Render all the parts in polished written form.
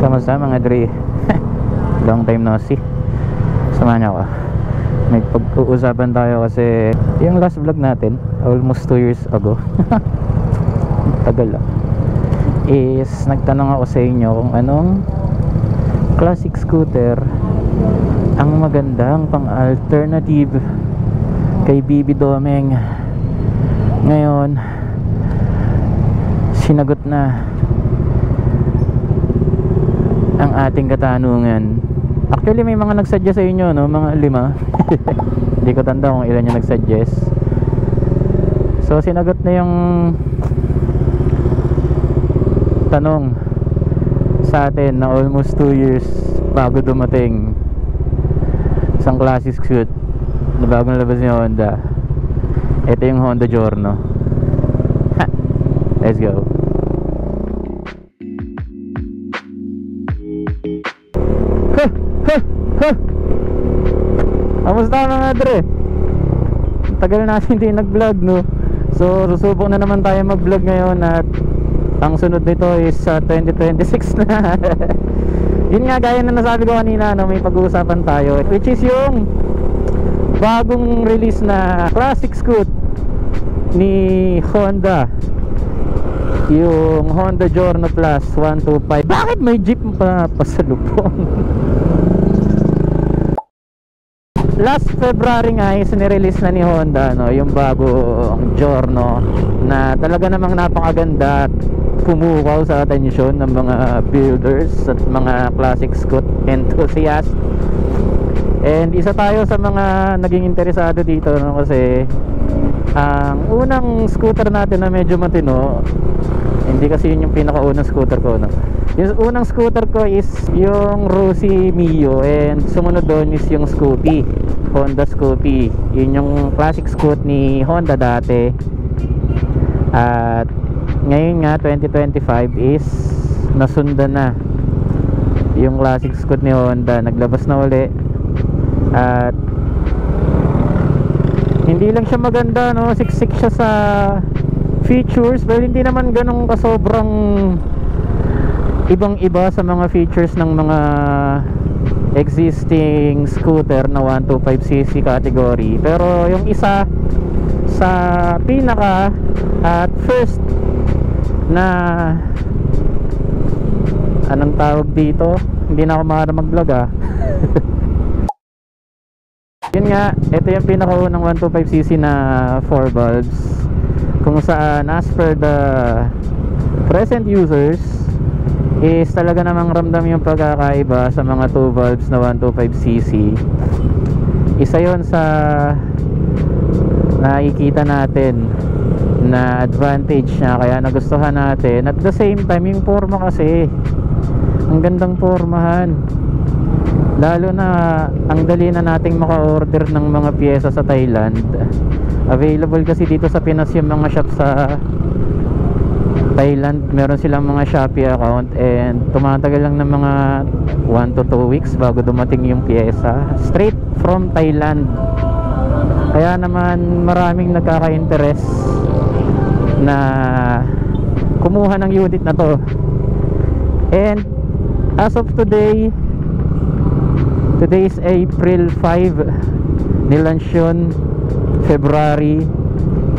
Kamusta mga Dre? Long time no see. Samahan niyo ako. May pag-uusapan tayo kasi yung last vlog natin almost 2 years ago tagal lang, is nagtanong ako sa inyo kung anong classic scooter ang magandang pang alternative kay Bibi Domeng. Ngayon sinagot na ang ating katanungan. Actually may mga nagsuggest sa inyo, no? Mga 5 hindi ko tanda kung ilan yung nagsuggest. So sinagot na yung tanong sa atin na almost 2 years bago dumating isang classic scoot na bagong labas ni Honda. Ito yung Honda Giorno. Let's go. Kamusta mga Dre? Tagal natin hindi nag-vlog, no? So susubok na naman tayo mag-vlog ngayon at ang sunod nito is 2026 na. Yun nga, gaya na nasabi ko kanina, no, may pag-uusapan tayo, which is yung bagong release na classic scoot ni Honda, yung Honda Giorno Plus 125. Bakit may jeep pa pasalubong? Last February nga is nirelease na ni Honda, no, yung bagong Giorno na talaga namang napakaganda at pumukaw sa atensyon ng mga builders at mga classic scoot enthusiasts. And isa tayo sa mga naging interesado dito, no, kasi ang unang scooter natin na medyo matino, hindi kasi yun yung pinakaunang scooter ko, no? Yung unang scooter ko is yung Rossi Mio, and sumunod doon is yung Scoopy, Honda Scoopy. Yun yung classic scoot ni Honda dati. At ngayon nga 2025 is nasundan na yung classic scoot ni Honda, naglabas na uli. At hindi lang siya maganda, no, siksik siya sa features, pero hindi naman ganun kasobrang ibang iba sa mga features ng mga existing scooter na 125cc category. Pero yung isa sa pinaka at first na anong tawag dito, hindi na ako makara mag-vlog yun nga, ito yung pinakaunang 125cc na 4 valves, kung saan as per the present users is talaga namang ramdam yung pagkakaiba sa mga 2 valves na 125cc. Isa yon sa nakikita natin na advantage niya, kaya nagustuhan natin. At the same time, yung forma kasi ang gandang formahan, lalo na ang dali na nating maka-order ng mga piyesa sa Thailand. Available kasi dito sa Pinas yung mga shop sa Thailand, meron silang mga Shopee account, and tumatagal lang ng mga 1 to 2 weeks bago dumating yung piyesa straight from Thailand. Kaya naman maraming nagkaka-interest na kumuha ng unit na to. And as of today, today is April 5, nilaunch yun February,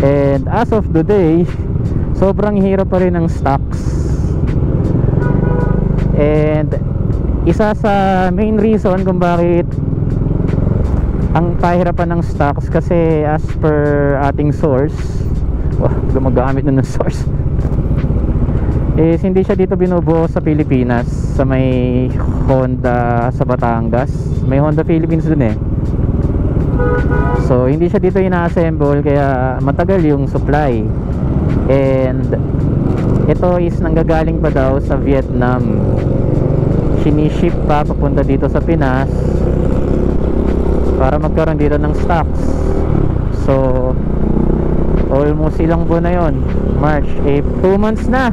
and as of today sobrang hirap pa rin ng stocks. And isa sa main reason kung bakit ang pahirapan ng stocks, kasi as per ating source, gumagamit na ng source, is hindi siya dito binubuo sa Pilipinas, sa may Honda sa Batangas. May Honda Philippines dun eh. So hindi siya dito ina-assemble, kaya matagal yung supply. And ito is nanggagaling pa daw sa Vietnam, siniship pa papunta dito sa Pinas para magkaroon dito ng stocks. So almost ilang buwan na yon, March, 2 months na,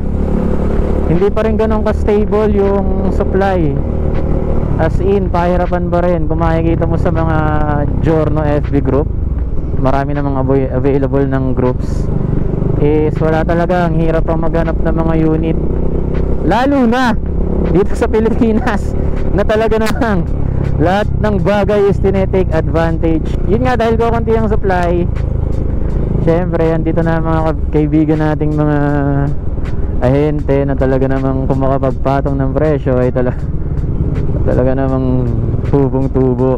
hindi pa rin ganun ka-stable yung supply. As in, pahirapan pa rin. Kung makikita mo sa mga Giorno FB group, marami namang available ng groups, is wala talaga, ang hirap pang maghanap ng mga unit. lalo na dito sa Pilipinas na talaga namang lahat ng bagay is tinetake advantage. Yun nga, dahil kukunti ang supply, syempre andito na mga kaibigan nating mga ahente na talaga namang kung makapagpatong ng presyo ay talaga namang tubong tubo.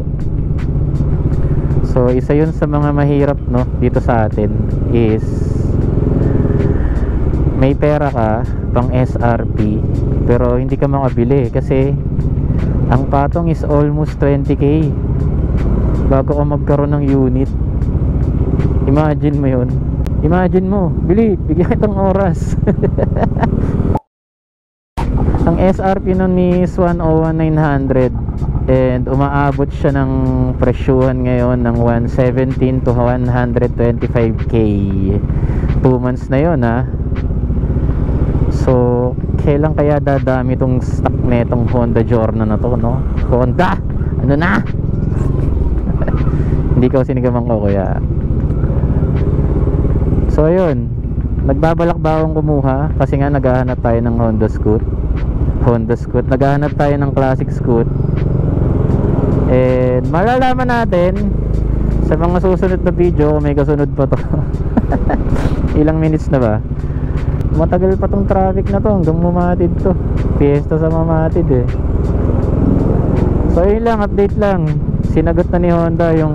So isa yun sa mga mahirap, no, dito sa atin is may pera ka pang SRP pero hindi ka makabili kasi ang patong is almost 20k bago ka magkaroon ng unit. Imagine mo yun. Imagine mo, bigyan kitang oras. Ang SRP nun is 101,900 and umaabot siya ng presyuhan ngayon ng 117 to 125k. 2 months na yun, ha. So kailan kaya dadami tong stock netong Honda Giorno na to, no? Honda, ano na? Hindi ko sinigaman ko, kuya. So ayun, nagbabalak ba akong kumuha kasi nga naghahanap tayo ng Honda Scoot. Naghahanap tayo ng classic Scoot. And malalaman natin sa mga susunod na video kung may kasunod pa to. Ilang minutes na ba? Matagal pa tong traffic na to hanggang Mamatid to. Fiesta sa Mamatid eh. So yun lang, update lang. Sinagot na ni Honda yung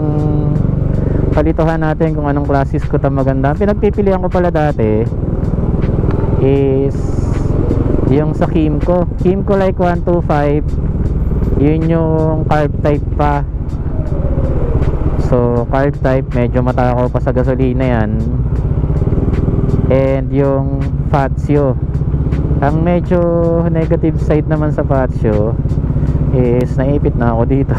palituhan natin kung anong klase Scoot ang maganda. Pinagpipilian ko pala dati is yung sa Kimco like 125. Yun yung carb type pa. So carb type, medyo matakaw pa sa gasolina yan. And yung Fazio, ang medyo negative side naman sa Fazio is naipit na ako dito.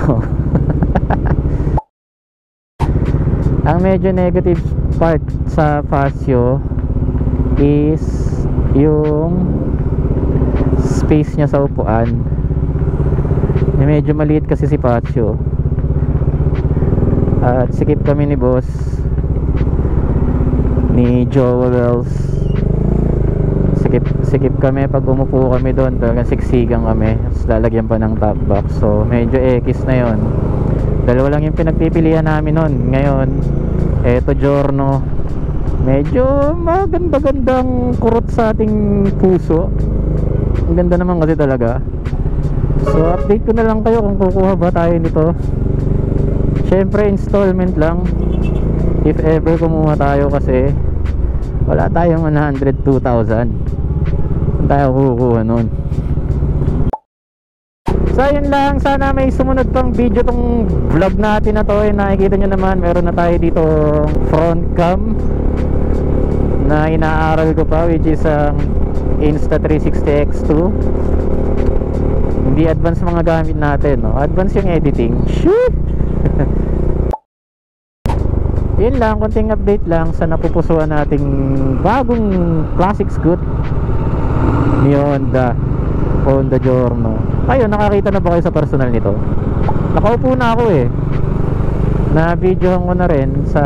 Ang medyo negative part sa Fazio is yung space niya sa upuan. Medyo maliit kasi si Fazio. At sikip kami ni boss, ni Joels. Sikip kami pag umupo kami doon, talagang siksigang kami. Tapos lalagyan pa ng top box. So medyo X na yon. Dalawa lang yung pinagpipilian namin noon. Ngayon eto Giorno, medyo maganda-gandang kurot sa ating puso. Ang ganda naman kasi talaga. So update ko na lang kayo kung kukuha ba tayo nito. Syempre installment lang if ever kumuha tayo kasi wala tayong 102,000. Saan tayo kukuha nun? So yun lang, sana may sumunod pang video tong vlog natin na to. Nakikita nyo naman, meron na tayo dito front cam na inaaral ko pa, which is Insta360 X2. Hindi advance mga gamit natin, no? Advance yung editing. Shoot! Yun lang, konting update lang sa napupusuan nating bagong classic Scoot ni Honda Giorno. Ayun, nakakita na ba kayo sa personal nito? Nakaupo na ako eh. Na-videohan ko na rin sa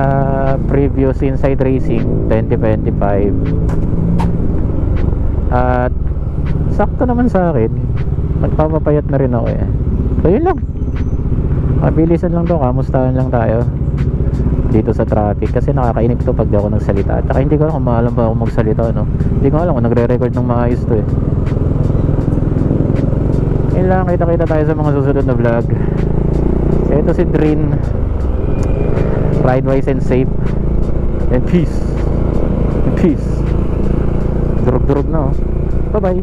previous Inside Racing 2025. At sakto naman sa akin. Magpapapayat na rin ako eh. So yun lang, mabilisan lang to, kamustahan lang tayo dito sa traffic kasi nakakainip to pag di ako nagsalita. Tsaka hindi ko alam kung maalam ba ako magsalita, no? Hindi ko alam kung nagre-record ng maayos to eh. Yun lang, kita-kita tayo sa mga susunod na vlog. Ito si Drin. Ride wise and safe. And peace. And peace. Durog-durog na, oh. Bye-bye.